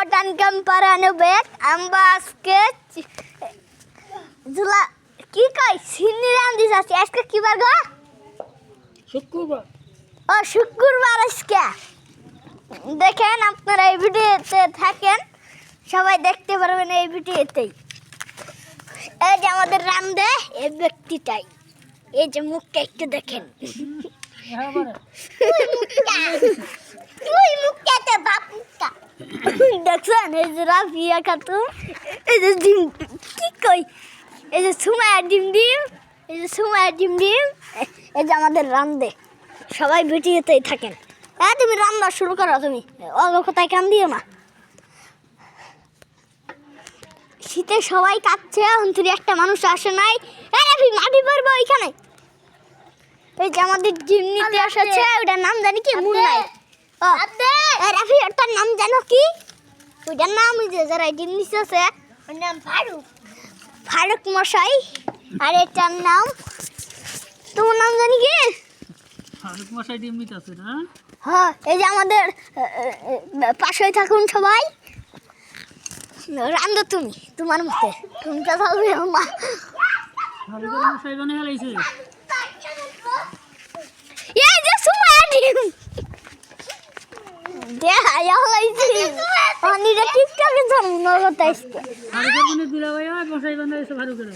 Important ক্যাম্পারানো bag আমরা আজকে জুলা কি কই সিন্নি রান্দিস আছে আজকে কি বার গো শুক্রবার ও শুক্রবার আজকে দেখেন আপনারা এই ভিডিওতে থাকেন সবাই দেখতে পারবেন এই ভিডিওতেই এই যে আমাদের রান্দে এই ব্যক্তিটাই এই যে মুখটা একটু দেখেন তুই মুখটাতে বাপ মুখটা দেখছেন এই যে রাফিয়া খাতুন এই যে ডিম কি কই এই যে সুমায়া ডিম ডিম এই যে সুমায়া ডিম ডিম এই যে আমাদের রান্দে সবাই ভিডিওতেই থাকেন হ্যাঁ তুমি রান্না শুরু করো তুমি অল্প কোথায় কান দিও না শীতে সবাই কাঁদছে অন্তরে একটা মানুষ আসে নাই রাফি মাটি পড়বো ওইখানে এই যে আমাদের জিম নিতে এসেছে ওটার নাম জানি কি মুন নাই রাফি ওটার নাম জানো কি ওটার নাম যে যারা জিম নিতে আছে ওর নাম ফারুক ফারুক মশাই আর এটার নাম তোমার নাম জানি কি ফারুক মশাই ডিম নিতে আছে না হ্যাঁ এই যে আমাদের পাশেই থাকুন সবাই রান্দো তুমি তোমার মতে তুমি কথা বলবে মা ফারুক মশাই বানে হেলাইছে এই যে সুমায়া ডিম দেখা হেলাইছি অনিরা টিকটকে জন্ম করতেছে ফারুকের বানে দিলা ভাই মশাই বানে এসে ফারুকের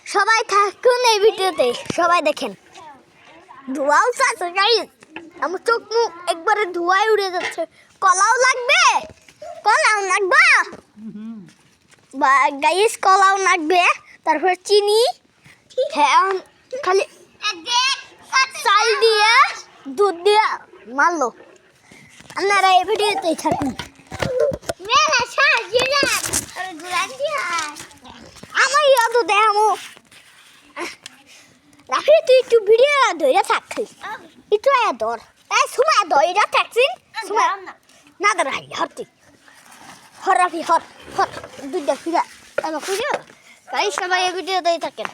সবাই থাকুন এই ভিডিওতে সবাই দেখেন ধোঁয়াও চাচ্ছে গাইস আমার চোখ মুখ একবারে ধোঁয়ায় উড়ে যাচ্ছে কলাও লাগবে কলাও লাগবে বা গাইস কলাও লাগবে তারপর চিনি হ্যাঁ খালি চাল দিয়ে দুধ দিয়ে মারলো আপনারা এই ভিডিওতেই থাকুন আমার ইয়া তো দেখামো রাখি তুই একটু ভিডিও ধরে থাকছি একটু ধর এই সময় ধরে থাকছিস সময় না ধর হরতি হর রাখি হর হর দুইটা ফিরা এবার খুঁজো তাই সবাই এই ভিডিও দিয়ে থাকেন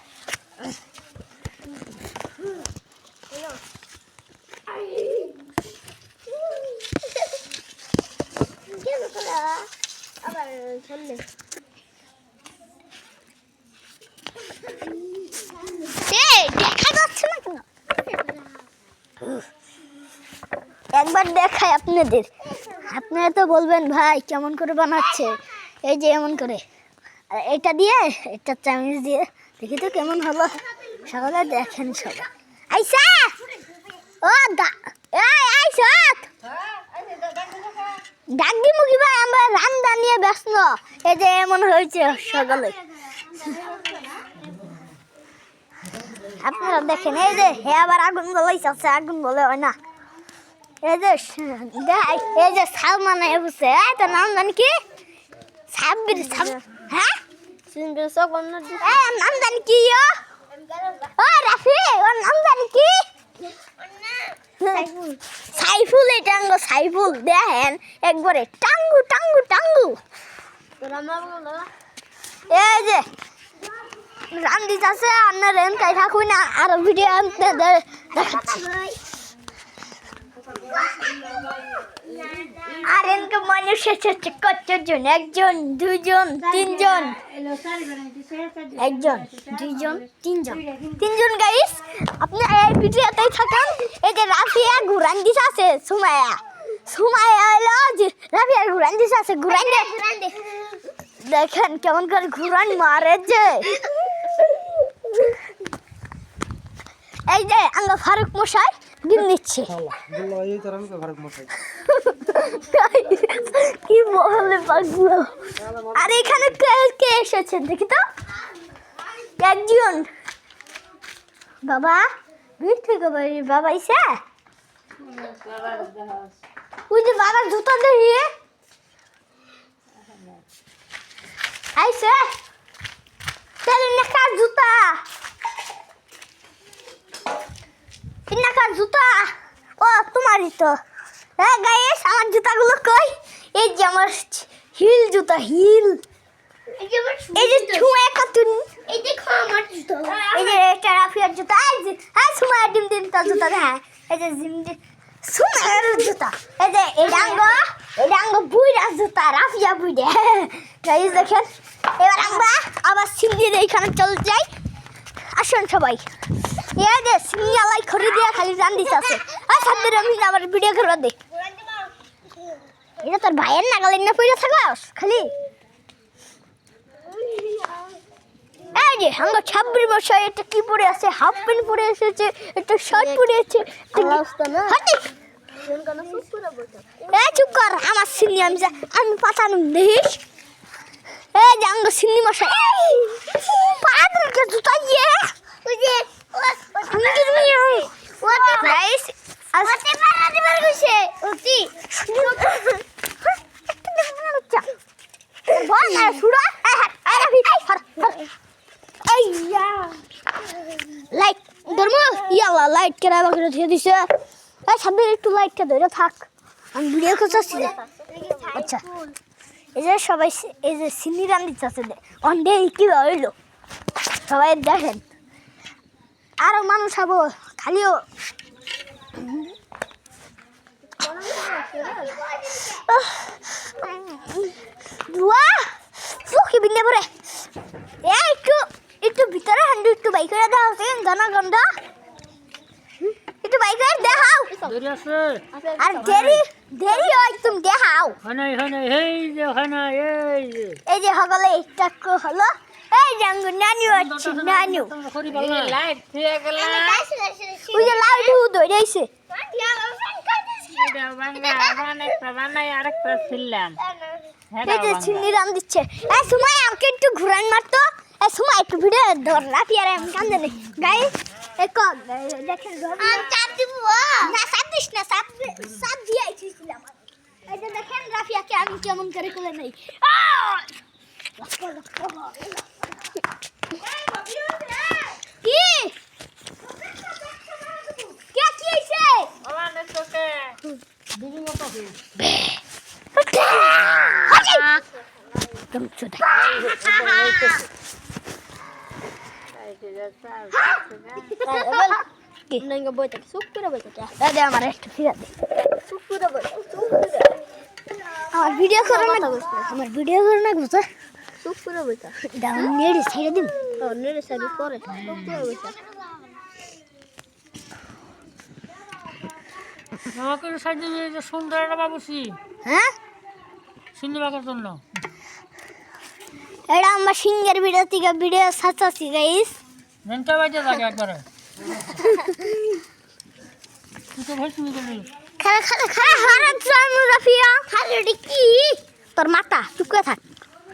আবার চললে দেখা যাচ্ছে না কেন একবার দেখাই আপনাদের আপনারা তো বলবেন ভাই কেমন করে বানাচ্ছে এই যে এমন করে আর এটা দিয়ে এটা চামচ দিয়ে দেখি তো কেমন হলো সকালে দেখেন সবাই আইসা ও আইসা ডাক দি মুখি ভাই আমরা রান্না নিয়ে ব্যস্ত এই যে এমন হয়েছে সকালে আপনারা দেখেন এই যে হে আবার আগুন বলাইছে আগুন বলে হয় না এই যে সালমান বুঝছে তোর নাম জানি কি সাব্বির হ্যাঁ নাম জানি কি ও রাফি ওর নাম জানি কি সাইফুল এটা সাইফুল দেখেন একবারে টাঙ্গু টাঙ্গু টাঙ্গু এই যে রান্দি আছে আপনার রেনকাই থাকুন না আরো ভিডিও আপনাদের দেখাচ্ছি আর এনকে মানুষ এসেছে কতজন একজন দুইজন তিনজন একজন দুইজন তিনজন গাইস আপনি এই ভিডিওতেই থাকেন এই যে রাফিয়া ঘুরান দিস আছে সুমায়া হলো যে রাফিয়া ঘুরান দিস আছে ঘুরান দে দেখেন কেমন করে ঘুরান মারে যে এই যে আঙ্গা ফারুক মশাই ডিম নিচ্ছে কি বলে পাগলো আর এখানে কে এসেছেন দেখি তো একজন বাবা দূর থেকে বাবা ইসে ওই যে বাবার জুতা দেখি আইসে তাহলে নাকার জুতা জুতা ও তোমারই তো হ্যাঁ গাইস আমার জুতাগুলো কই এই যে আমার হিল জুতা হিল এই যে ছুঁয়ে কাতুন এই দেখো আমার জুতা এই যে এটা রাফিয়ার জুতা এই যে হ্যাঁ সুমায়া ডিম ডিম তার জুতা হ্যাঁ এই যে জিম সুমায়ার জুতা এই যে এই ডাঙ্গো বুইরা জুতা রাফিয়া বুঝে গাইস দেখেন এবার আমরা আবার সিঙ্গির এইখানে চলে যাই আসুন সবাই এই যে সিঙ্গালাই খড়ি দিয়ে খালি জান দিতে আছে আর সামনে আমি আবার ভিডিও করে দে এটা তোর ভাইয়ের নাগালের না পড়ে থাকাস খালি এই যে আমরা 26 বছর এটা কি পরে আছে হাফ প্যান্ট পরে এসেছে একটা শার্ট পরে আছে হাতি এই চুপ কর আমার সিন্নি আমি পাতানো দেখিস এই যে আমরা সিন্নি মশাই পাগল কে জুতা ইয়ে ওই যে গাইস আজকে পারাতে বার কইছে ওতি বল না শুড়া এই রাফি এই ইয়া লাইট ধর্ম ইয়ালা লাইট কেরাবা করে দিয়ে দিছে এই সামনে একটু লাইটটা ধরে থাক আমি ভিডিও করতেছি আচ্ছা এই যে সবাই এই যে সিনি রান দিচ্ছে অন ডে কি হইলো সবাই দেখেন আরো মানুষ আবো খালিও দুয়া ফুকি বিন্দে পরে এই একটু ভিতরে হান্ডু একটু বাইক করে দাও গানা গন্ধা একটু বাইক করে দেখাও দেরি আছে আর দেরি হয় তুমি দেখাও হানাই এই যে এই যে হগলে একটা হলো এই জাঙ্গু নানু আছে নানু খড়ি বালা লাইট দিয়ে গেল ওই যে লাইট ধরে আইছে বানাই আরেকটা ছিলাম এই যে চিনি রাম দিচ্ছে এই সময় আমাকে একটু ঘুরান মারতো এই সময় একটু ভিডিও ধর রাফিয়ার আমি কান্দে নেই গাইস এক দেখেন আমি চাপ দিব না চাপ দিস না চাপ দিয়ে আইছিলাম এই যে দেখেন রাফিয়াকে আমি কেমন করে কোলে নেই কি কে কি হইছে আমাদের চোখে দিদি মতো Come to the Nengah boy tak super boy tak. Ada amar ekta firat. Super boy. Amar video korona gusto. Amar video korona gusto. Super boy tak. Down near side dim. Oh near side pore. Super boy tak. আমাকে সাইডে যে সুন্দর একটা বাবুসি হ্যাঁ সিন্নি বাগার জন্য এটা আমরা সিঙ্গের ভিডিও থেকে ভিডিও সাচাছি গাইস ঘন্টা বাজে লাগে একবারে তুই তো ভাই শুনে গেলি খালা হারাত জানু রাফিয়া খালি কি তোর মাথা চুপ করে থাক